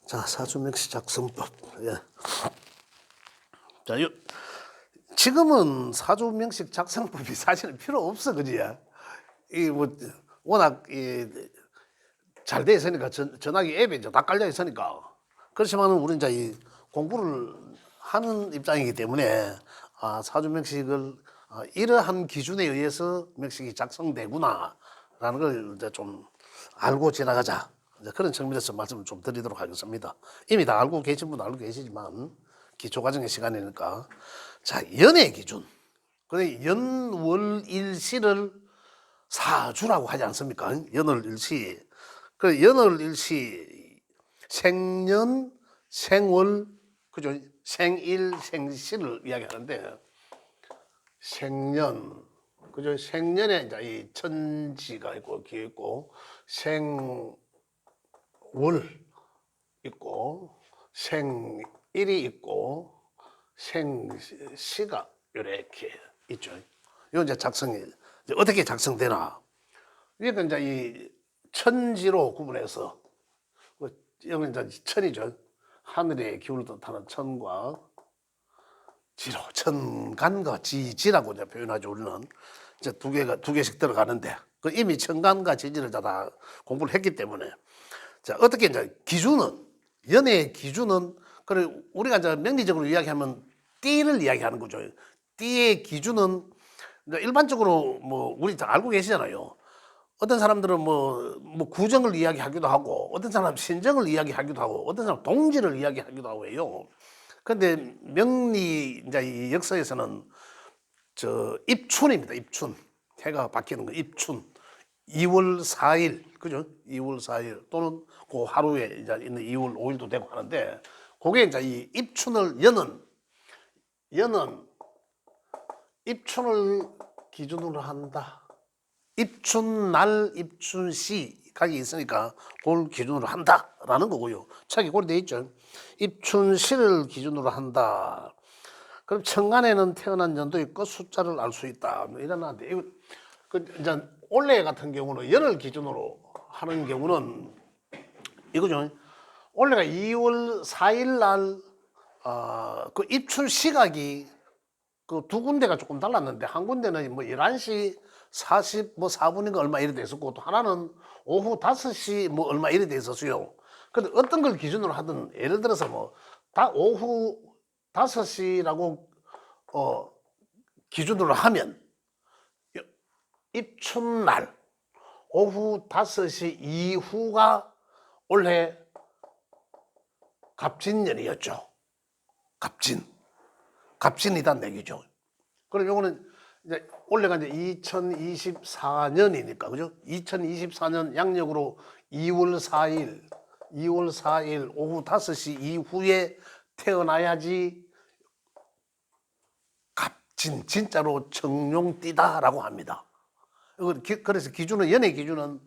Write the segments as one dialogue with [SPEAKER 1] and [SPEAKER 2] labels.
[SPEAKER 1] 자, 사주명시 작성법. 예. 자, 지금은 사주명식 작성법이 사실은 필요 없어, 그지? 이 워낙 잘 돼 있으니까 전화기 앱에 다 깔려 있으니까. 그렇지만은 우리 이제 이 공부를 하는 입장이기 때문에 사주명식을 이러한 기준에 의해서 명식이 작성되구나라는 걸 이제 좀 알고 지나가자. 이제 그런 측면에서 말씀을 좀 드리도록 하겠습니다. 이미 다 알고 계신 분도 알고 계시지만 기초과정의 시간이니까. 자, 연의 기준. 그래, 연월일시를 사주라고 하지 않습니까? 연월일시. 그 연월일시 생년, 생월, 그죠? 생일, 생시를 이야기하는데 생년, 그죠? 생년에 이제 이 천지가 있고 기에 있고 생월 있고 생일이 있고 생시가 이렇게 있죠. 이건 이제 작성이 이제 어떻게 작성되나? 그러니까 이제 이 천지로 구분해서 여기 이제 천이죠. 하늘의 기운을 뜻하는 천과 지로, 천간과 지지라고 이제 표현하죠. 우리는 이제 두 개씩 들어가는데 그 이미 천간과 지지를 다 공부를 했기 때문에 자 어떻게 이제 기준은 연의 기준은 그래 우리가 이제 명리적으로 이야기하면 띠를 이야기하는 거죠. 띠의 기준은 일반적으로 뭐 우리 다 알고 계시잖아요. 어떤 사람들은 뭐 구정을 이야기하기도 하고 어떤 사람은 신정을 이야기하기도 하고 어떤 사람은 동지를 이야기하기도 하고 해요. 그런데 명리 이제 이 역사에서는 저 입춘입니다. 입춘 해가 바뀌는 거 입춘 2월 4일 그죠? 2월 4일 또는 그 하루에 이제 있는 2월 5일도 되고 하는데 그게 이제 이 입춘을 여는 입춘을 기준으로 한다. 입춘날, 입춘시 각이 있으니까 그걸 기준으로 한다라는 거고요. 책이 그렇게 돼 있죠. 입춘시를 기준으로 한다. 그럼 천간에는 태어난 연도 있고 숫자를 알 수 있다. 이러는데 이거 이제 올해 같은 경우는 연을 기준으로 하는 경우는 이거죠. 올해가 2월 4일 날 그 입춘 시각이 그 두 군데가 조금 달랐는데 한 군데는 뭐 11시 44분인가 얼마 이래 돼 있었고 또 하나는 오후 5시 뭐 얼마 이래 돼 있었어요. 근데 어떤 걸 기준으로 하든 예를 들어서 뭐 다 오후 5시라고 기준으로 하면 입춘날 오후 5시 이후가 올해 갑진년이었죠. 갑진이란 얘기죠. 그럼 요거는 이제 올해가 이제 2024년이니까 그죠? 2024년 양력으로 2월 4일 오후 5시 이후에 태어나야지 갑진 진짜로 청룡띠다라고 합니다. 그래서 기준은 연의 기준은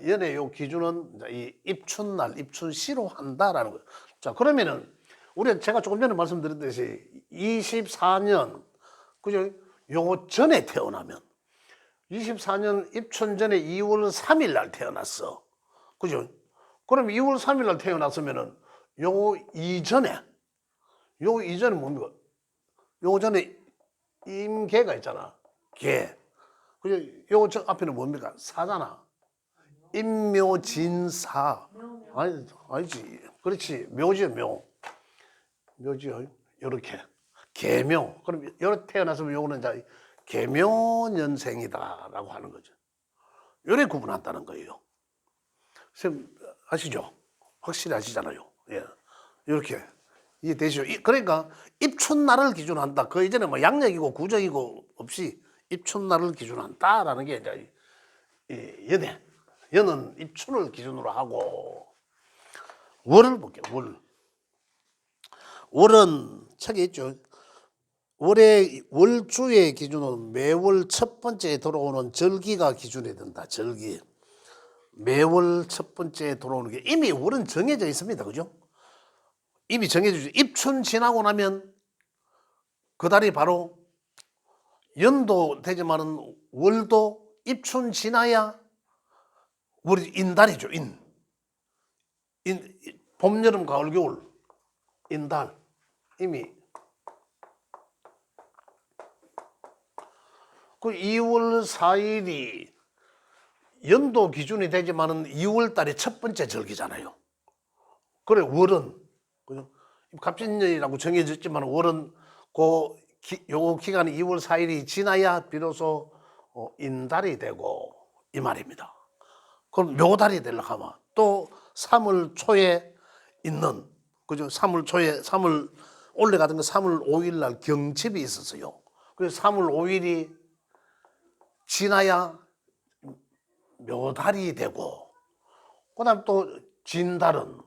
[SPEAKER 1] 연의 요 기준은 이 입춘날 입춘시로 한다라는 거예요. 자 그러면은 우리 제가 조금 전에 말씀드렸듯이 24년 그죠? 요 전에 태어나면 24년 입춘 전에 2월 3일 날 태어났어. 그죠? 그럼 2월 3일 날 태어났으면은 요 이전에 뭡니까? 요 전에 임계가 있잖아. 계. 그죠? 요 앞에는 뭡니까? 사잖아. 임묘진사. 아니지. 그렇지. 묘지요, 묘. 묘지요. 요렇게. 계묘. 그럼 요렇게 태어났으면 요거는 이제 계묘년생이다라고 하는 거죠. 요래 구분한다는 거예요. 선생님 아시죠? 확실히 아시잖아요. 예. 이렇게 이해되시죠? 그러니까 입춘날을 기준한다. 그 이전에 뭐 양력이고 구정이고 없이 입춘날을 기준한다라는 게 이제 연애. 연은 입춘을 기준으로 하고 월을 볼게요. 월은 책에 있죠. 월주의 기준은 매월 첫 번째에 들어오는 절기가 기준이 된다. 절기. 매월 첫 번째에 들어오는 게 이미 월은 정해져 있습니다. 그죠? 이미 정해져 있죠. 입춘 지나고 나면 그 달이 바로 연도 되지만은 월도 입춘 지나야 월이 인달이죠. 봄, 여름, 가을, 겨울 인달 이미 그 2월 4일이 연도 기준이 되지만은 2월 달의 첫 번째 절기잖아요. 그래 월은 그죠? 갑진년이라고 정해졌지만 월은 요 기간이 2월 4일이 지나야 비로소 인달이 되고 이 말입니다. 그럼 묘달이 되려고 하면 또 3월 초에 있는 그죠? 3월 초에 3월 올라가던 거 3월 5일 날 경칩이 있었어요. 그래서 3월 5일이 지나야 묘달이 되고 그다음 또 진달은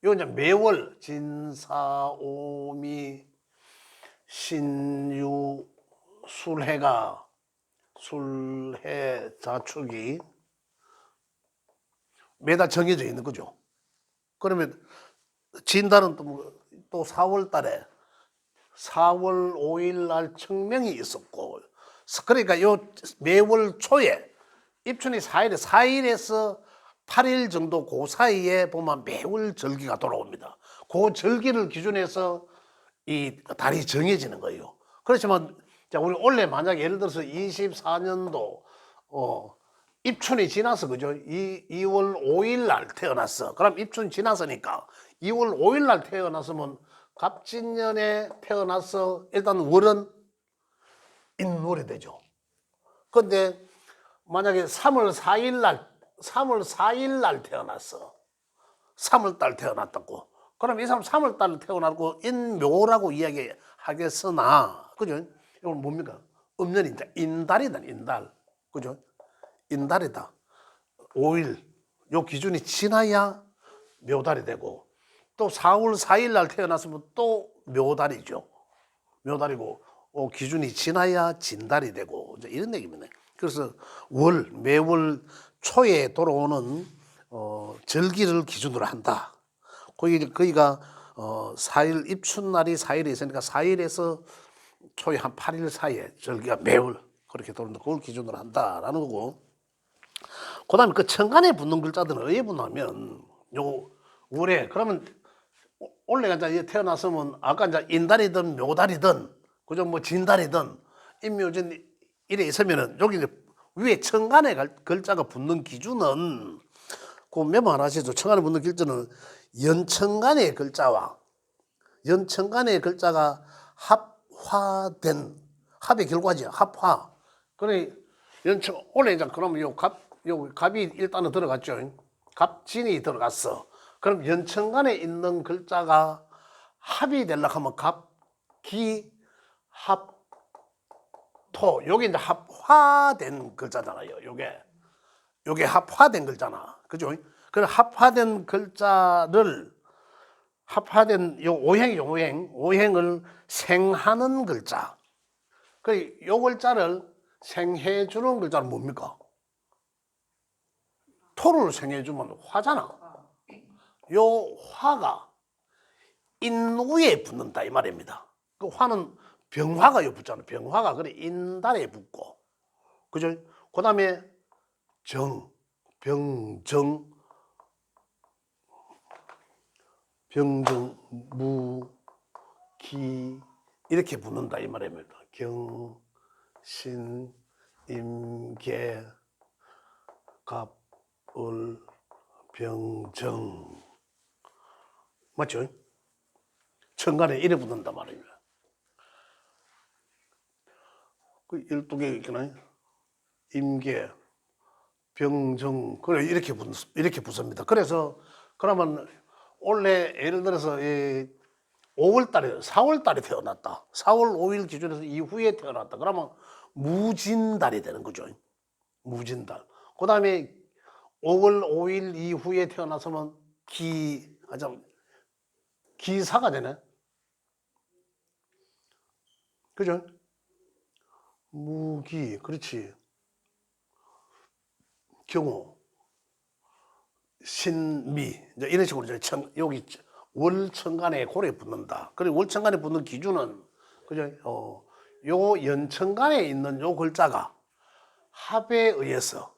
[SPEAKER 1] 이거 이제 매월 진사오미 신유 술해가 술해 자축이 매달 정해져 있는 거죠. 그러면 진달은 또 4월 달에 4월 5일 날 청명이 있었고 그러니까 요 매월 초에 입춘이 4일에서 8일 정도 그 사이에 보면 매월 절기가 돌아옵니다. 그 절기를 기준해서 이 달이 정해지는 거예요. 그렇지만 자 우리 원래 만약 예를 들어서 24년도 입춘이 지나서 그죠? 2월 5일 날 태어났어. 그럼 입춘 지났으니까 2월 5일 날 태어났으면 갑진년에 태어나서 일단 월은 인월이 되죠. 근데 만약에 3월 4일 날 태어났어. 3월 달 태어났다고. 그럼 이 사람 3월 달 태어났고 인묘라고 이야기하겠으나 그죠? 이건 뭡니까? 음년이다. 인달이다. 인달. 그죠? 인달이다. 5일 요 기준이 지나야 묘달이 되고 또 4월 4일 날 태어났으면 또 묘달이죠. 묘달이고 기준이 지나야 진달이 되고 이제 이런 얘기입니다. 그래서 매월 초에 돌아오는 절기를 기준으로 한다. 거기가 4일 입춘날이 4일에 있으니까 4일에서 초에 한 8일 사이에 절기가 매월 그렇게 돌아온다. 그걸 기준으로 한다라는 거고. 그다음에 그 천간에 붙는 글자들은 어디에 붙냐면 요 월에 그러면 원래 이제 태어났으면 아까 이제 인달이든 묘달이든 그죠 뭐 진달이든 인묘진 이래 있으면은 여기 이제 위에 천간에 글자가 붙는 기준은 그 메모 하나 하시죠. 천간에 붙는 기준은 연천간의 글자와 연천간의 글자가 합화된 합의 결과지 합화. 그래 원래 이제 그러면 요 갑이 일단은 들어갔죠. 갑진이 들어갔어. 그럼 연천간에 있는 글자가 합이 되려고 하면 갑기 합토 요게 이제 합화된 글자잖아요. 요게 합화된 글자나 그죠? 그 합화된 글자를 합화된 요 오행이죠. 오행을 생하는 글자. 요 글자를 생해주는 글자는 뭡니까? 토를 생해주면 화잖아. 요 화가 인후에 붙는다 이 말입니다. 그 화는 병화가 요 붙잖아. 병화가 그래 인달에 붙고 그죠? 그다음에 병정 무기 이렇게 붙는다 이 말입니다. 경신 임계 갑을 병정 맞죠? 천간에 이래 붙는단 말입니다. 그 12개 있잖아요. 임계, 병정, 그래 이렇게 붙습니다. 그래서 그러면 원래 예를 들어서 5월달에 4월달에 태어났다. 4월 5일 기준에서 이후에 태어났다. 그러면 무진달이 되는 거죠. 무진달. 그 다음에 5월 5일 이후에 태어났으면 기사가 되네. 그죠? 무기, 그렇지. 경호, 신미, 이제 이런 식으로 여기 월천간에 고래 붙는다. 그리고 월천간에 붙는 기준은 그죠? 요 연천간에 있는 요 글자가 합에 의해서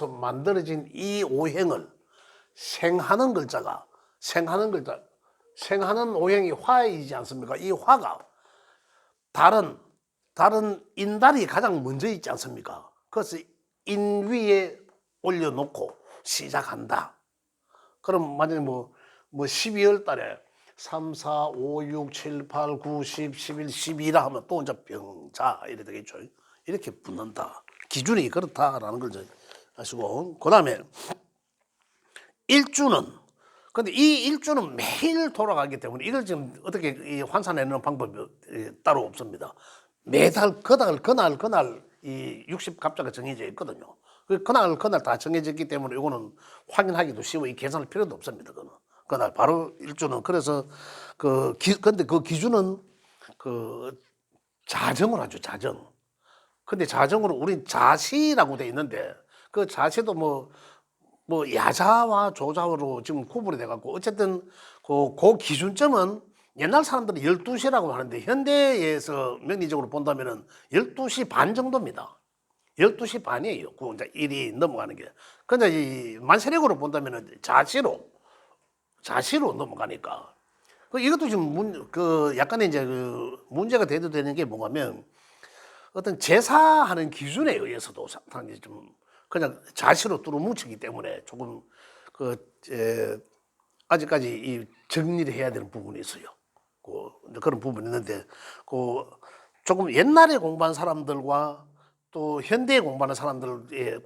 [SPEAKER 1] 만들어진 이 오행을 생하는 글자가 생하는 오행이 화이지 않습니까? 이 화가 다른 인달이 가장 먼저 있지 않습니까? 그래서 인 위에 올려놓고 시작한다. 그럼 만약에 뭐 12월 달에 3, 4, 5, 6, 7, 8, 9, 10, 11, 12라 하면 또 이제 병자 이래 되겠죠. 이렇게 붙는다. 기준이 그렇다라는 걸 아시고, 그 다음에 일주는, 근데 이 일주는 매일 돌아가기 때문에 이걸 지금 어떻게 환산해내는 방법이 따로 없습니다. 매달 그날 이 60갑자가 정해져 있거든요. 그날 다 정해졌기 때문에 이거는 확인하기도 쉬워. 이 계산할 필요도 없습니다. 그날 바로 일주는. 그래서 근데 그 기준은 자정을 하죠. 자정. 근데 자정으로 우린 자시라고 돼 있는데 그 자시도 뭐 야자와 조자로 지금 구분이 돼갖고 어쨌든 그 기준점은 옛날 사람들은 12시라고 하는데 현대에서 명리적으로 본다면은 12시 반 정도입니다. 12시 반이에요. 그 이제 일이 넘어가는 게. 근데 이 만세력으로 본다면은 자시로 넘어가니까. 이것도 지금 약간의 이제 문제가 돼도 되는 게 뭐냐면 어떤 제사하는 기준에 의해서도 상당히 좀 그냥 자시로 뚫어뭉치기 때문에 조금 아직까지 이 정리를 해야 되는 부분이 있어요. 그런 부분이 있는데 조금 옛날에 공부한 사람들과 또 현대에 공부하는 사람들의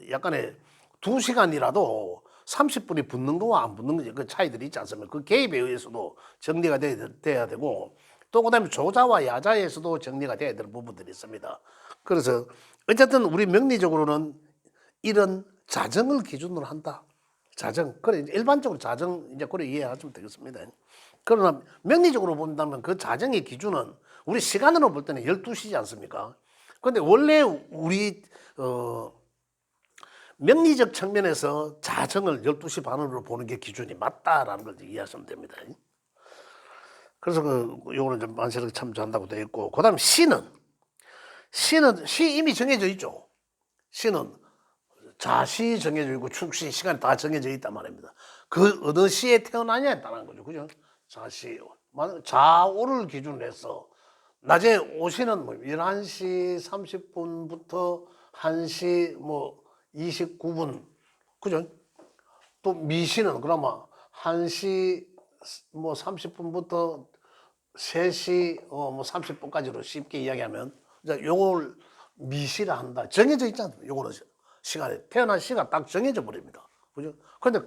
[SPEAKER 1] 약간의 2시간이라도 30분이 붙는 거와 안 붙는 거 그 차이들이 있지 않습니까? 그 개입에 의해서도 정리가 돼야 되고 또 그다음에 조자와 야자에서도 정리가 돼야 되는 부분들이 있습니다. 그래서 어쨌든 우리 명리적으로는 이런 자정을 기준으로 한다. 자정. 그래 일반적으로 자정 이제 그래 이해하시면 되겠습니다. 그러나 명리적으로 본다면 그 자정의 기준은 우리 시간으로 볼 때는 12시지 않습니까? 그런데 원래 우리 명리적 측면에서 자정을 12시 반으로 보는 게 기준이 맞다라는 걸 이해하시면 됩니다. 그래서 요거는 좀 만세력 참조한다고 되어 있고, 그다음 시 이미 정해져 있죠. 시는 자시 정해져 있고 축시 시간이 다 정해져 있단 말입니다. 그 어느 시에 태어나냐에 따른 거죠. 그죠? 자시 자오를 기준으로 해서 낮에 오시는 11시 30분부터 1시 29분. 그죠? 또 미시는 그러면 1시 30분부터 3시 30분까지로 쉽게 이야기하면 요걸 미시라 한다. 정해져 있잖아요. 요거는 시간에 태어난 시가 딱 정해져 버립니다. 그죠? 근데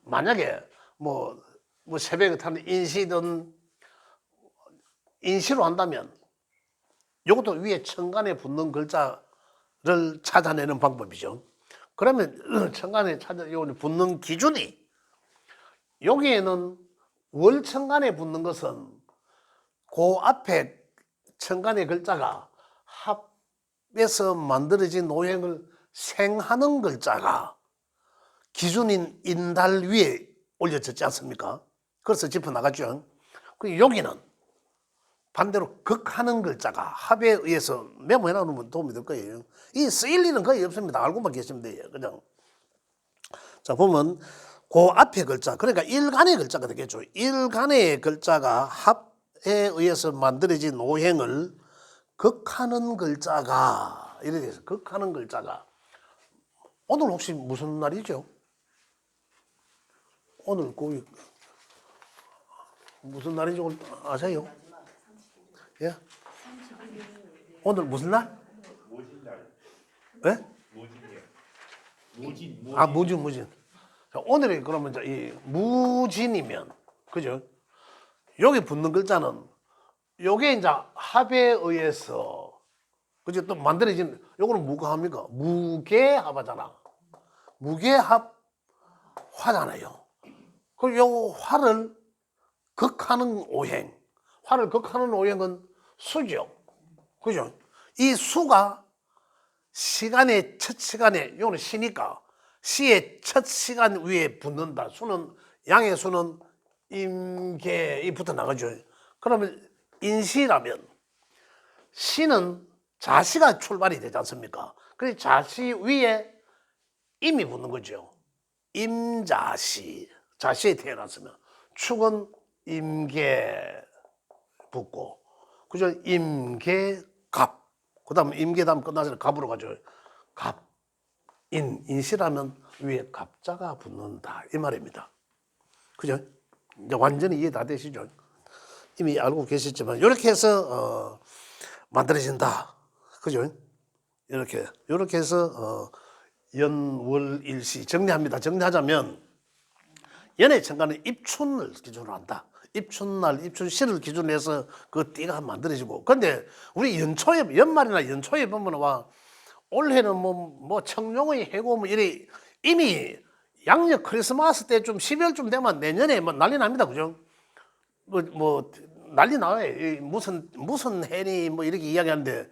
[SPEAKER 1] 만약에 새벽에 타는 인시로 한다면 요것도 위에 천간에 붙는 글자를 찾아내는 방법이죠. 그러면 천간에 붙는 기준이 여기에는 월천간에 붙는 것은 그 앞에 천간의 글자가 합에서 만들어진 오행을 생하는 글자가 기준인 인달 위에 올려졌지 않습니까? 그래서 짚어나갔죠. 여기는 반대로 극하는 글자가 합에 의해서 메모해 놓으면 도움이 될 거예요. 이 쓰일 일은 거의 없습니다. 알고만 계시면 돼요. 그냥. 자, 보면 그 앞에 글자, 그러니까 일간의 글자가 되겠죠. 일간의 글자가 합에 의해서 만들어진 오행을 극하는 글자가 이렇게 돼서 극하는 글자가 오늘 혹시 무슨 날이죠? 오늘 무슨 날인지 아세요? 예? 오늘 무슨 날?
[SPEAKER 2] 모진날.
[SPEAKER 1] 예?
[SPEAKER 2] 모진이요.
[SPEAKER 1] 무진. 오늘이 그러면 이제 이 무진이면 그죠? 여기 붙는 글자는 요게 이제 합에 의해서 그죠? 또 만들어진 요거는 뭐가 합니까? 무게합하잖아. 무게합 화잖아요. 그럼 요 화를 극하는 오행. 화를 극하는 오행은 수죠. 그죠? 이 수가 시간의 첫 시간에, 요는 시니까, 시의 첫 시간 위에 붙는다. 양의 수는 임계이 붙어 나가죠. 그러면 인시라면, 시는 자시가 출발이 되지 않습니까? 그래서 자시 위에 임이 붙는 거죠. 임자시. 자시에 태어났으면 축은 임계 붙고, 그죠? 임계갑. 그 다음에 임계다음 끝나서 갑으로 가죠. 갑. 인시라면 위에 갑자가 붙는다. 이 말입니다. 그죠? 이제 완전히 이해 다 되시죠? 이미 알고 계시지만, 이렇게 해서, 만들어진다. 그죠? 이렇게 해서, 연월일시. 정리합니다. 정리하자면, 연의 천간은 입춘을 기준으로 한다. 입춘날, 입춘시를 기준으로 해서 그 띠가 만들어지고. 근데 우리 연초에, 연말이나 연초에 보면 와, 올해는 뭐 청룡의 해고 뭐 이래 이미 양력 크리스마스 때 좀 12월쯤 되면 내년에 뭐 난리 납니다. 그죠? 뭐 난리 나요. 무슨 해니 뭐 이렇게 이야기하는데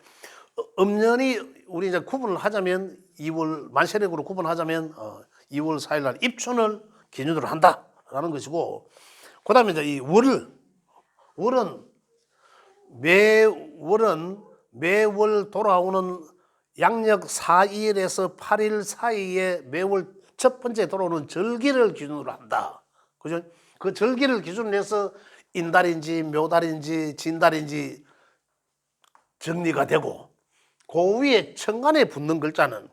[SPEAKER 1] 음년이 우리 이제 구분을 하자면 2월 만세력으로 구분하자면 2월 4일 날 입춘을 기준으로 한다라는 것이고, 그다음에 이제 이 월은 매월 돌아오는 양력 4일에서 8일 사이에 매월 첫 번째 돌아오는 절기를 기준으로 한다. 그죠? 그 절기를 기준으로 해서 인달인지 묘달인지 진달인지 정리가 되고, 그 위에 천간에 붙는 글자는,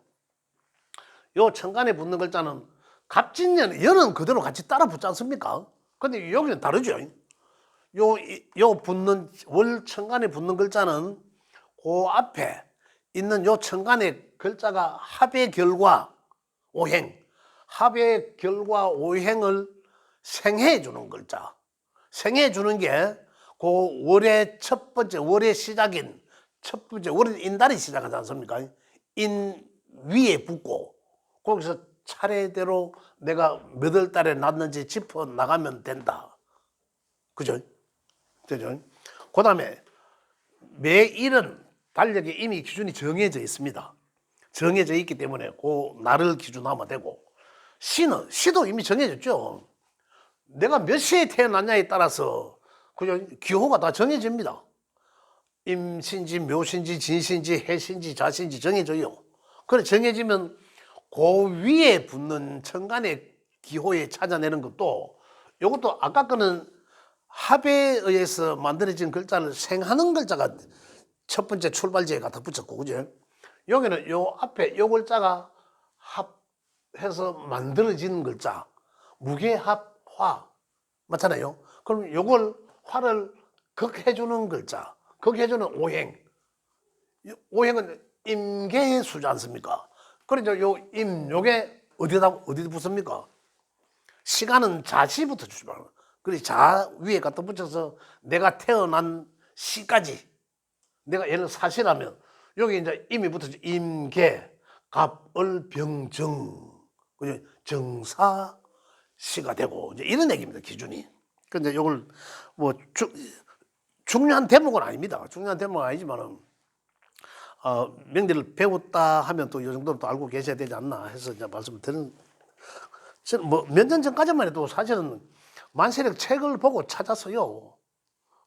[SPEAKER 1] 요 천간에 붙는 글자는 갑진년, 연은 그대로 같이 따라 붙지 않습니까? 근데 여기는 다르죠. 요 붙는, 월 천간에 붙는 글자는 그 앞에 있는 요 천간의 글자가 합의 결과 오행, 합의 결과 오행을 생해 주는 글자. 생해 주는 게 그 월의 첫 번째, 월의 시작인 첫 번째, 월은 인달이 시작하지 않습니까? 인 위에 붙고, 거기서 차례대로 내가 몇 월 달에 났는지 짚어 나가면 된다. 그죠? 되죠? 그 다음에 매일은 달력에 이미 기준이 정해져 있습니다. 정해져 있기 때문에 그 날을 기준하면 되고, 시도 이미 정해졌죠. 내가 몇 시에 태어났냐에 따라서 그죠? 기호가 다 정해집니다. 임신지 묘신지 진신지 해신지 자신지 정해져요. 그래 정해지면 그 위에 붙는 천간의 기호에 찾아내는 것도, 이것도 아까 거는 합에 의해서 만들어진 글자를 생하는 글자가 첫 번째 출발지에 갖다 붙였고, 그죠? 여기는 요 앞에 요 글자가 합해서 만들어진 글자, 무게합화 맞잖아요. 그럼 요걸 화를 극해주는 글자, 극해주는 오행. 오행은 임계의 수지 않습니까? 그래서 요게 어디다 붙습니까? 시간은 자시부터 출발합니다. 그래서 자 위에 갖다 붙여서 내가 태어난 시까지, 내가 예를 사시라면 여기 이제 임이 붙어서 임계, 갑을병정, 그죠? 정사 시가 되고 이제 이런 얘기입니다. 기준이. 근데 요걸 뭐 중요한 대목은 아닙니다. 중요한 대목은 아니지만은 명리를 배웠다 하면 또 이 정도는 또 알고 계셔야 되지 않나 해서 이제 말씀을 드리는. 저는 뭐 몇 년 전까지만 해도 사실은 만세력 책을 보고 찾았어요.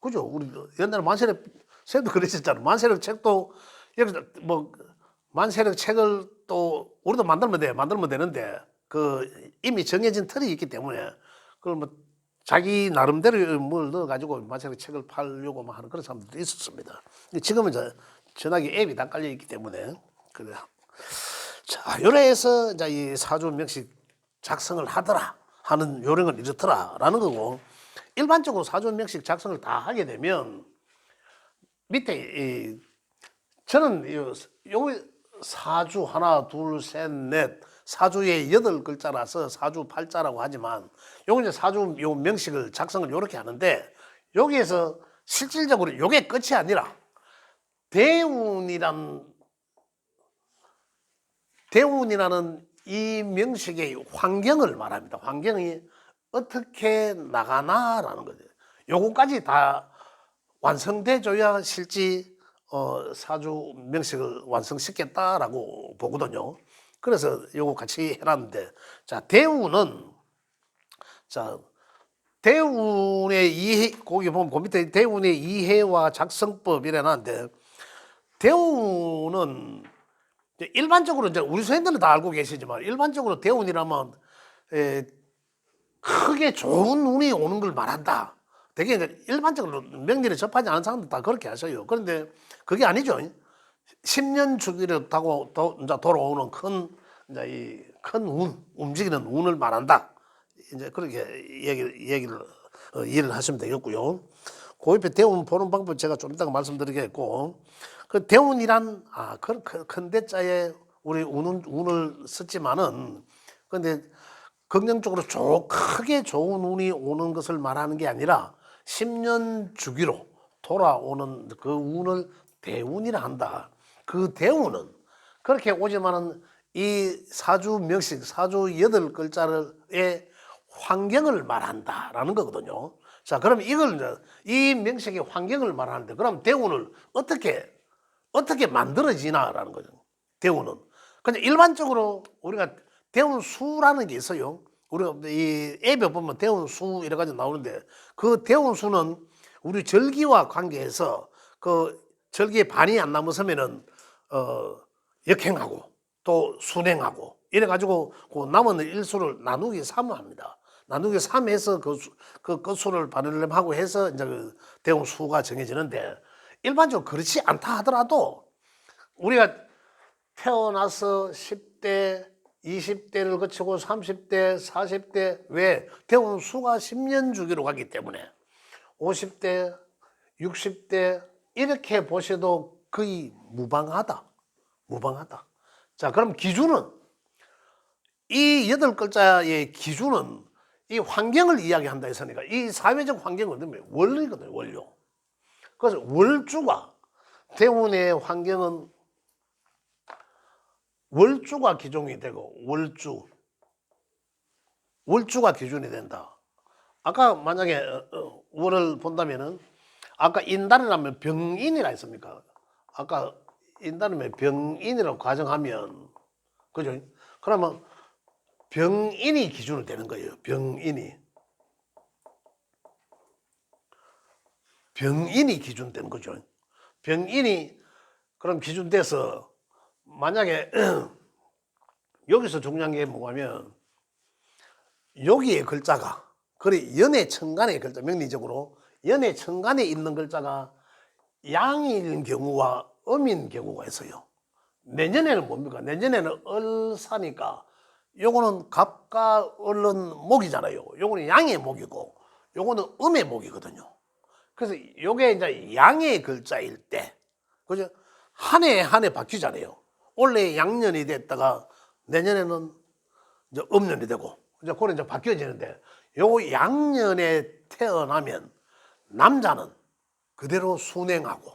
[SPEAKER 1] 그죠? 우리 옛날에 만세력 쌤도 그러셨잖아요. 만세력 책도 여기서 뭐 만세력 책을 또 우리도 만들면 되는데 그 이미 정해진 틀이 있기 때문에 그걸 뭐 자기 나름대로 뭘 넣어가지고 만세력 책을 팔려고 하는 그런 사람들도 있었습니다. 지금은 이제 전화기 앱이 다 깔려 있기 때문에 그래. 자, 요래해서 이제 이 사주 명식 작성을 하더라 하는 요령은 이렇더라라는 거고, 일반적으로 사주 명식 작성을 다 하게 되면 밑에 저는 요 사주 하나 둘 셋 넷 사주에 8글자라서 사주 팔자라고 하지만 요거 이제 사주 요 명식을 작성을 요렇게 하는데, 여기에서 실질적으로 요게 끝이 아니라 대운이라는 이 명식의 환경을 말합니다. 환경이 어떻게 나가나라는 거죠. 요거까지 다 완성돼줘야 실제 사주 명식을 완성시켰다라고 보거든요. 그래서 요거 같이 해놨는데, 자, 대운의 이해, 거기 보면 그 밑에 대운의 이해와 작성법이라는데, 대운은 일반적으로 이제 우리 선생님들은 다 알고 계시지만 일반적으로 대운이라면 크게 좋은 운이 오는 걸 말한다. 되게 이제 일반적으로 명리를 접하지 않은 사람들 다 그렇게 하셔요. 그런데 그게 아니죠. 10년 주기를 타고 이제 돌아오는 이제 이 큰 움직이는 운을 말한다. 이제 그렇게 얘기를 이해를 하시면 되겠고요. 그 옆에 대운 보는 방법 제가 좀 이따가 말씀드리겠고, 그 대운이란 큰 대자에 우리 운을 썼지만은 근데 긍정적으로 크게 좋은 운이 오는 것을 말하는 게 아니라 10년 주기로 돌아오는 그 운을 대운이라 한다. 그 대운은 그렇게 오지만은 이 사주 명식, 사주 8글자의 환경을 말한다라는 거거든요. 자, 그럼 이걸 이제 이 명식의 환경을 말하는데 그럼 대운을 어떻게 만들어지나라는 거죠. 대운은. 근데 일반적으로 우리가 대운수라는 게 있어요. 우리가 이 앱에 보면 대운수 이래 가지고 나오는데 그 대운수는 우리 절기와 관계해서 그 절기의 반이 안 넘어서면은 역행하고 또 순행하고 이래 가지고 그 남은 일수를 나누기 3을 합니다. 나누기 3해서 그 끝수를 반을하고 해서 이제 그 대운수가 정해지는데 일반적으로 그렇지 않다 하더라도 우리가 태어나서 10대, 20대를 거치고 30대, 40대 왜 대운수가 10년 주기로 가기 때문에 50대, 60대 이렇게 보셔도 거의 무방하다. 자, 그럼 기준은 이 8글자의 기준은 이 환경을 이야기한다 했으니까 이 사회적 환경은 원리거든요. 원료. 그래서 월주가 대운의 환경은 월주가 기준이 되고 월주가 기준이 된다. 아까 만약에 월을 본다면은 아까 인달이라면 병인이라 했습니까? 아까 인달이면 병인이라고 가정하면 그죠? 그러면 병인이 기준이 되는 거예요. 병인이 기준되는 거죠. 병인이 그럼 기준돼서 만약에 여기서 중요한 게 뭐냐면 여기에 글자가 그래 연해천간의 글자 명리적으로 연해천간에 있는 글자가 양인 경우와 음인 경우가 있어요. 내년에는 뭡니까? 내년에는 을사니까 요거는 갑과 을은 목이잖아요. 요거는 양의 목이고 요거는 음의 목이거든요. 그래서 요게 이제 양의 글자일 때 그죠? 한 해 바뀌잖아요. 올해 양년이 됐다가 내년에는 이제 음년이 되고 이제 그래 이제 바뀌어지는데 요 양년에 태어나면 남자는 그대로 순행하고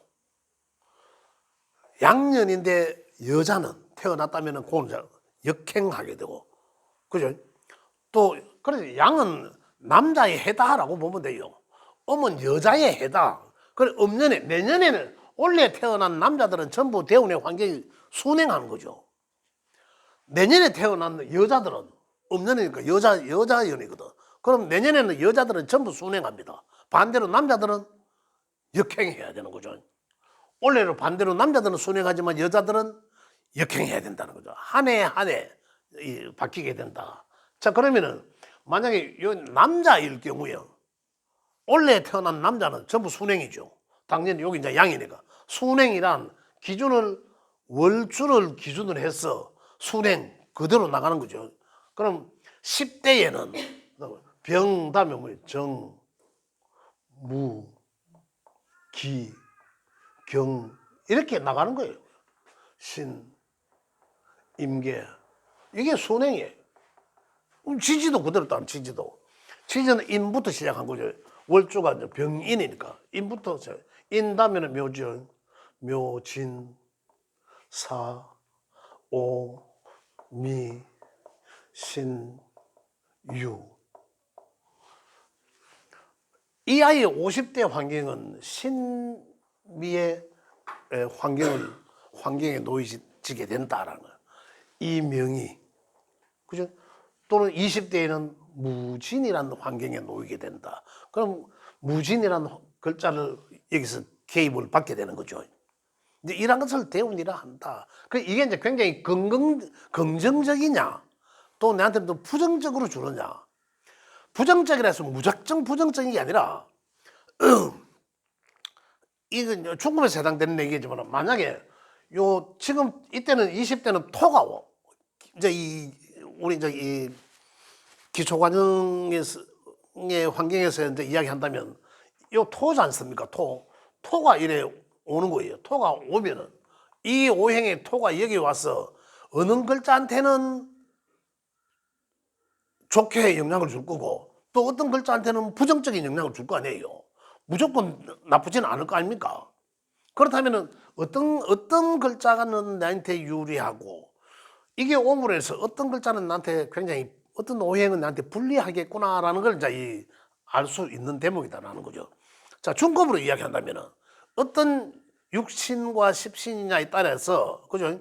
[SPEAKER 1] 양년인데 여자는 태어났다면은 그건 이제 역행하게 되고 그죠? 또 그래서 양은 남자의 해다라고 보면 돼요. 음은 여자의 해다. 그래 음년에 내년에는 원래 태어난 남자들은 전부 대운의 환경이 순행하는 거죠. 내년에 태어난 여자들은 음년이니까 여자연이거든. 그럼 내년에는 여자들은 전부 순행합니다. 반대로 남자들은 역행해야 되는 거죠. 원래는 반대로 남자들은 순행하지만 여자들은 역행해야 된다는 거죠. 한 해 바뀌게 된다. 자, 그러면은 만약에 요 남자일 경우에 원래 태어난 남자는 전부 순행이죠. 당연히 여기 이제 양이니까. 순행이란 월주를 기준으로 해서 순행 그대로 나가는 거죠. 그럼 10대에는 병 다음에 뭐예요? 정, 무, 기, 경 이렇게 나가는 거예요. 신, 임계 이게 순행이에요. 지지도 그대로 따라 지지는 인부터 시작한 거죠. 월주가 이제 병인이니까 인부터 인 다음에는 묘지, 묘진, 사, 오, 미, 신, 유. 이 아이의 50대 환경은 신미의 환경에 놓이게 된다라는 거예요. 이 명이 그죠? 또는 20대에는 무진이라는 환경에 놓이게 된다. 그럼 무진이라는 글자를 여기서 개입을 받게 되는 거죠. 이제 이런 것을 대운이라 한다. 이게 이제 굉장히 긍정적이냐, 또 내한테 또 부정적으로 주느냐. 부정적이라 해서 무작정 부정적인 게 아니라, 이건 중급에서 해당되는 얘기지만, 만약에 지금 이때는 20대는 토가 이제 우리 이제 이 기초과정의 환경에서 이제 이야기한다면, 토지 않습니까? 토가 이래 오는 거예요. 토가 오면은 이 오행의 토가 여기 와서 어느 글자한테는 좋게 영향을 줄 거고, 또 어떤 글자한테는 부정적인 영향을 줄 거 아니에요. 무조건 나쁘지는 않을 거 아닙니까? 그렇다면은 어떤 글자는 나한테 유리하고, 이게 오므로 해서 어떤 글자는 나한테 굉장히, 어떤 오행은 나한테 불리하겠구나라는 걸 이제 알 수 있는 대목이다라는 거죠. 자, 중급으로 이야기한다면은 어떤 육신과 십신이냐에 따라서, 그죠?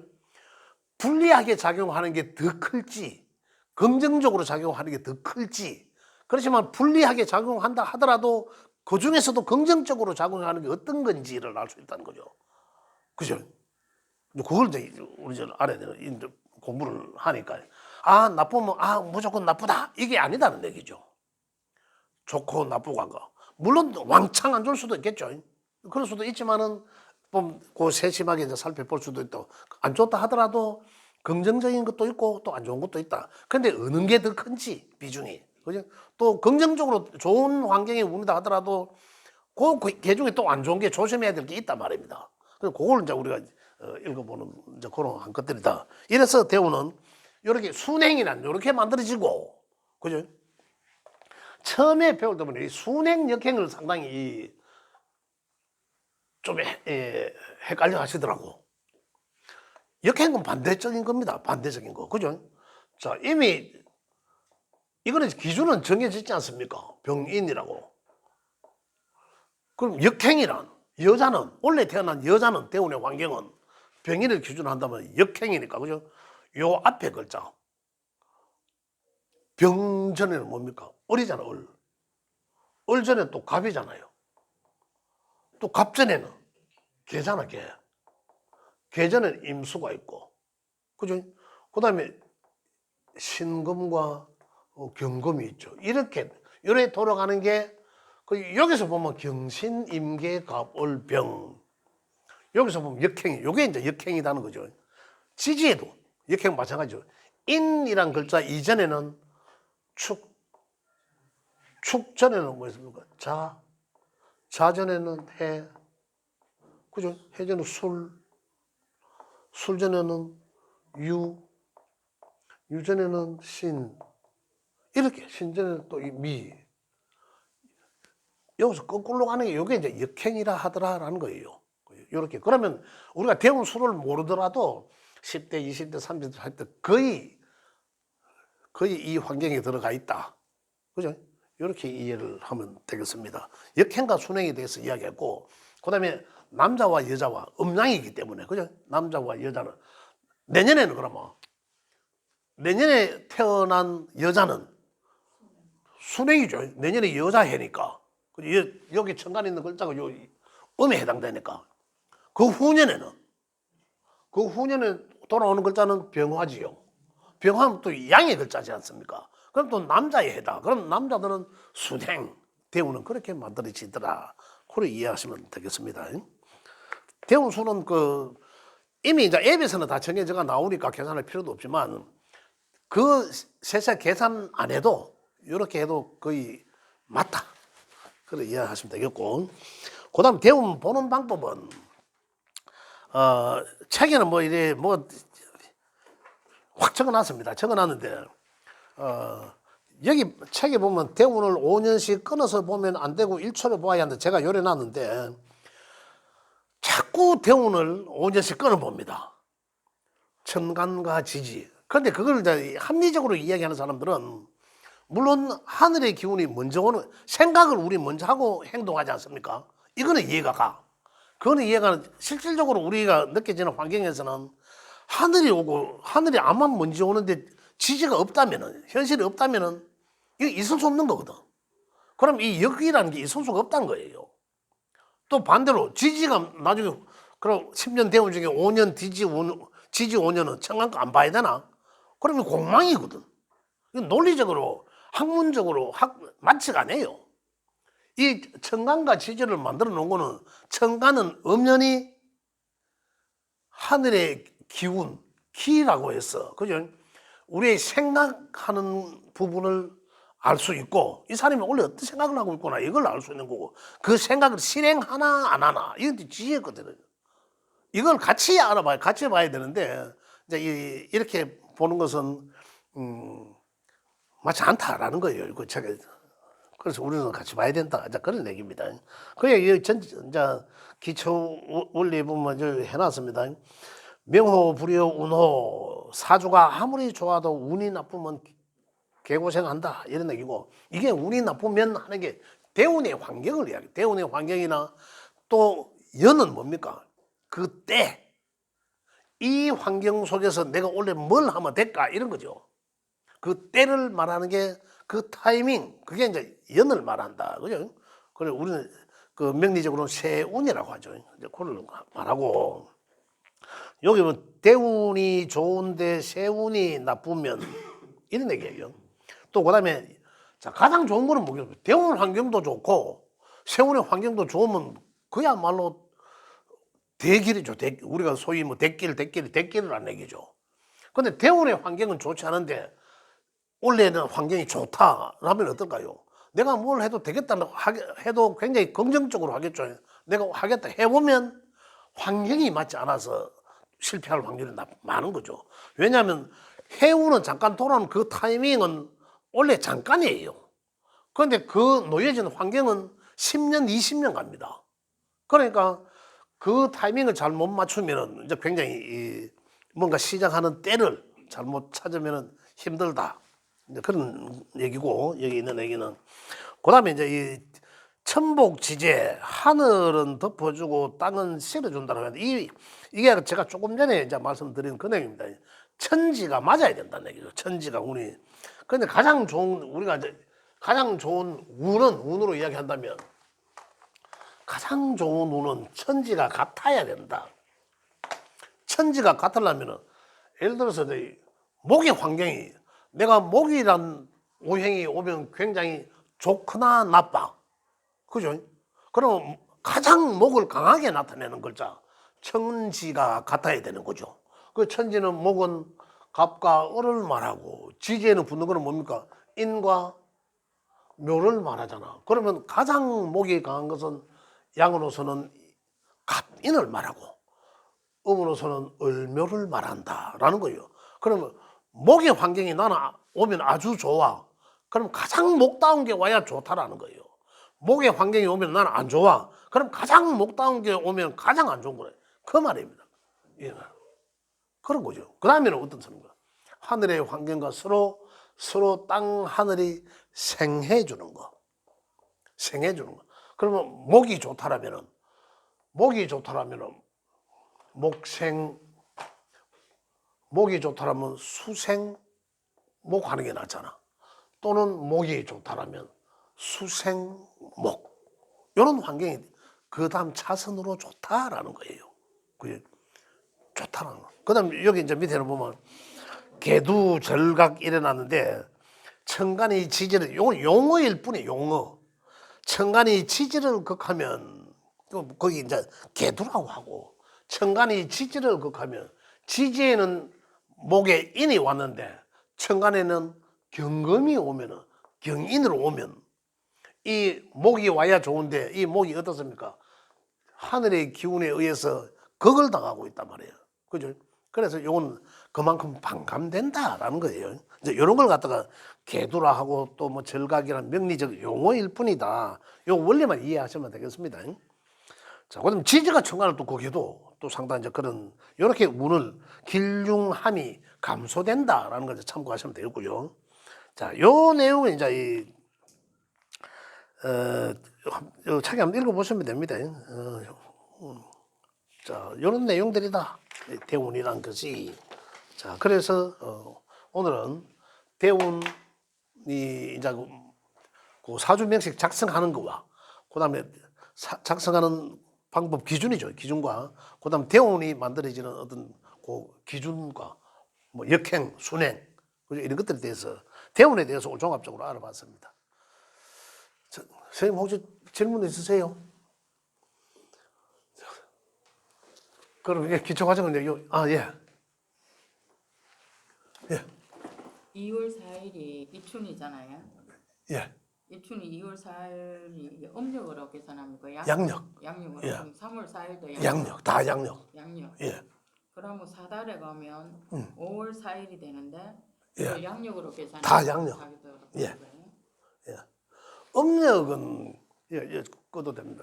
[SPEAKER 1] 불리하게 작용하는 게 더 클지, 긍정적으로 작용하는 게 더 클지, 그렇지만 불리하게 작용한다 하더라도 그 중에서도 긍정적으로 작용하는 게 어떤 건지를 알 수 있다는 거죠. 그죠? 그걸 이제 우리 알아야 되는, 공부를 하니까. 나쁘면, 무조건 나쁘다. 이게 아니다는 얘기죠. 좋고 나쁘고 한 거. 물론 왕창 안 좋을 수도 있겠죠. 그럴 수도 있지만은, 그 세심하게 이제 살펴볼 수도 있고, 안 좋다 하더라도 긍정적인 것도 있고 또 안 좋은 것도 있다. 근데 어느 게 더 큰지, 비중이. 그죠? 또 긍정적으로 좋은 환경에 운이다 하더라도 그 중에 또 안 좋은 게 조심해야 될 게 있단 말입니다. 그래서 그걸 이제 우리가 읽어보는 이제 그런 한 것들이다. 이래서 대우는 이렇게 순행이란 이렇게 만들어지고, 그죠? 처음에 배울 때 보면 이 순행 역행을 상당히 좀 헷갈려 하시더라고. 역행은 반대적인 겁니다. 반대적인 거. 그죠? 자, 이미 이거는 기준은 정해지지 않습니까? 병인이라고. 그럼 역행이란, 여자는, 원래 태어난 여자는, 대운의 환경은 병인을 기준으로 한다면 역행이니까, 그죠? 요 앞에 글자. 병 전에는 뭡니까? 을이잖아, 을. 을 전에 또 갑이잖아요. 또 갑 전에는 개잖아, 개. 개 전에는 임수가 있고. 그죠? 그 다음에 신금과 경금이 있죠. 이렇게 돌아가는 게, 여기서 보면 경신, 임계, 갑, 을, 병. 여기서 보면 역행이, 요게 이제 역행이라는 거죠. 지지에도 역행 마찬가지죠. 인이란 글자 이전에는 축 전에는 뭐였습니까? 자 전에는 해, 그죠? 해 전에는 술 전에는 유 전에는 신, 이렇게 신 전에는 또 이 미. 여기서 거꾸로 가는 게 요게 이제 역행이라 하더라라는 거예요. 이렇게. 그러면 우리가 대운 수를 모르더라도 10대, 20대, 30대 할 때 거의 이 환경에 들어가 있다. 그죠? 이렇게 이해를 하면 되겠습니다. 역행과 순행에 대해서 이야기했고, 그 다음에 남자와 여자와 음양이기 때문에, 그죠? 남자와 여자는. 내년에는 그러면, 내년에 태어난 여자는 순행이죠. 내년에 여자해니까. 여기 천간에 있는 글자가 요 음에 해당되니까. 그 후년에 돌아오는 글자는 병화지요. 병화는 또 양의 글자지 않습니까? 그럼 또 남자의 해다. 그럼 남자들은 순행, 대운은 그렇게 만들어지더라. 그렇게 이해하시면 되겠습니다. 대운수는 이미 이제 앱에서는 다 정해져가 나오니까 계산할 필요도 없지만, 그 세세 계산 안 해도 이렇게 해도 거의 맞다. 그렇게 이해하시면 되겠고, 그 다음 대운 보는 방법은, 책에는 확 적어놨습니다. 적어놨는데, 여기 책에 보면 대운을 5년씩 끊어서 보면 안 되고 1초로 봐야 하는데, 제가 요래놨는데, 자꾸 대운을 5년씩 끊어봅니다. 천간과 지지. 그런데 그걸 이제 합리적으로 이야기하는 사람들은, 물론 하늘의 기운이 먼저 오는, 생각을 우리 먼저 하고 행동하지 않습니까? 이거는 이해가 가. 그거는 이해가, 실질적으로 우리가 느껴지는 환경에서는 하늘이 오고, 하늘이 암만 먼저 오는데 지지가 없다면은, 현실이 없다면은, 이거 있을 수 없는 거거든. 그럼 이 역이라는 게 있을 수가 없다는 거예요. 또 반대로 지지가 나중에 그럼 10년 대운 중에 5년 지지 5년은 청간 거 안 봐야 되나? 그러면 공망이거든. 논리적으로 학문적으로 맞지가 않아요. 이 청간과 지지를 만들어 놓은 거는 청간은 엄연히 하늘의 기운, 기라고 해서 그죠? 우리의 생각하는 부분을 알 수 있고 이 사람이 원래 어떤 생각을 하고 있구나 이걸 알 수 있는 거고 그 생각을 실행하나 안 하나 이건 지혜거든요. 이걸 같이 알아봐야 같이 봐야 되는데 이제 이렇게 보는 것은 맞지 않다라는 거예요. 이거 제가 그래서 우리는 같이 봐야 된다. 이제 그런 얘기입니다. 그게 이제 기초 원리 보면 이제 해놨습니다. 명호, 불효, 운호 사주가 아무리 좋아도 운이 나쁘면 개고생한다 이런 얘기고 이게 운이 나쁘면 하는 게 대운의 환경을 이야기해. 대운의 환경이나 또 연은 뭡니까? 그 때 이 환경 속에서 내가 원래 뭘 하면 될까 이런 거죠. 그 때를 말하는 게 그 타이밍 그게 이제 연을 말한다 그죠? 그래 우리는 그 명리적으로는 세운이라고 하죠. 이제 그걸 말하고 여기 뭐 대운이 좋은데 세운이 나쁘면 이런 얘기예요. 또 그다음에 자 가장 좋은 거는 뭐겠어요? 대운 환경도 좋고 세운의 환경도 좋으면 그야말로 대길이죠. 우리가 소위 뭐 대길이라는 얘기죠. 근데 대운의 환경은 좋지 않은데 원래는 환경이 좋다라면 어떨까요? 내가 뭘 해도 되겠다는 해도 굉장히 긍정적으로 하겠죠. 내가 하겠다 해보면 환경이 맞지 않아서 실패할 확률이 많은 거죠. 왜냐하면 해운은 잠깐 돌아오는 그 타이밍은 원래 잠깐이에요. 그런데 그 놓여진 환경은 10년, 20년 갑니다. 그러니까 그 타이밍을 잘못 맞추면 이제 굉장히 뭔가 시작하는 때를 잘못 찾으면 힘들다. 이제 그런 얘기고 여기 있는 얘기는 그다음에 이제 이 천복지재 하늘은 덮어주고 땅은 실어준다고 하는데 이게 제가 조금 전에 이제 말씀드린 그 내용입니다. 천지가 맞아야 된다는 얘기죠. 천지가 운이. 그런데 가장 좋은 우리가 이제 가장 좋은 운으로 이야기한다면 가장 좋은 운은 천지가 같아야 된다. 천지가 같으려면은 예를 들어서 목의 환경이 내가 목이란 오행이 오면 굉장히 좋거나 나빠. 그죠? 그럼 가장 목을 강하게 나타내는 글자 천지가 같아야 되는 거죠. 그 천지는 목은 갑과 을을 말하고 지지에는 붙는 거는 뭡니까? 인과 묘를 말하잖아. 그러면 가장 목이 강한 것은 양으로서는 갑인을 말하고 음으로서는 을묘를 말한다라는 거예요. 그러면 목의 환경이 나는 오면 아주 좋아. 그럼 가장 목다운 게 와야 좋다라는 거예요. 목의 환경이 오면 나는 안 좋아. 그럼 가장 목다운 게 오면 가장 안 좋은 거예요. 그 말입니다. 예. 그런 거죠. 그 다음에는 어떤 소리인가? 하늘의 환경과 서로 땅 하늘이 생해 주는 거. 생해 주는 거. 그러면 목이 좋다라면은 목생 목이 좋다라면 수생 목하는 게 낫잖아. 또는 목이 좋다라면 수생목 이런 환경이 그 다음 차선으로 좋다라는 거예요. 그게 좋다라는 거. 그 다음 여기 이제 밑에는 보면 개두절각 일어났는데 천간이 지지를 용어일 뿐이에요. 용어. 천간이 지지를 극하면 거기 이제 개두라고 하고 천간이 지지를 극하면 지지에는 목에 인이 왔는데 천간에는 경금이 오면은 경인으로 오면 이 목이 와야 좋은데 이 목이 어떻습니까? 하늘의 기운에 의해서 극을 당하고 있단 말이에요. 그죠? 그래서 이건 그만큼 반감된다라는 거예요. 이제 이런 걸 갖다가 개두라 하고 또 뭐 절각이란 명리적 용어일 뿐이다. 요 원리만 이해하시면 되겠습니다. 자, 그다음 지지가 천간을 또 거기도 또 상당히 이제 그런 이렇게 운을 길흉함이 감소된다라는 걸 참고하시면 되겠고요. 자, 요 내용은 이제 요 책에 한번 읽어보시면 됩니다. 자, 이런 내용들이다. 대운이란 것이. 자, 그래서 오늘은 대운이 이제 그 사주 명식 작성하는 거와 그다음에 작성하는 방법 기준이죠. 기준과 그다음 대운이 만들어지는 어떤 그 기준과 뭐 역행, 순행 그죠? 이런 것들에 대해서 대운에 대해서 종합적으로 알아봤습니다. 선생님 혹시 질문 있으세요? 그럼 예, 기초 과정은 예. 예.
[SPEAKER 2] 2월 4일이 입춘이잖아요.
[SPEAKER 1] 예.
[SPEAKER 2] 입춘이 2월 4일이 음력으로 계산합니까?
[SPEAKER 1] 양력.
[SPEAKER 2] 양력으로.
[SPEAKER 1] 예.
[SPEAKER 2] 그럼 3월 4일도
[SPEAKER 1] 양력. 다 양력.
[SPEAKER 2] 양력.
[SPEAKER 1] 예.
[SPEAKER 2] 그러면 사달에 가면 5월 4일이 되는데
[SPEAKER 1] 예.
[SPEAKER 2] 이걸 양력으로 계산하면
[SPEAKER 1] 다 양력. 예. 예. 음력은 예, 꺼도 됩니다.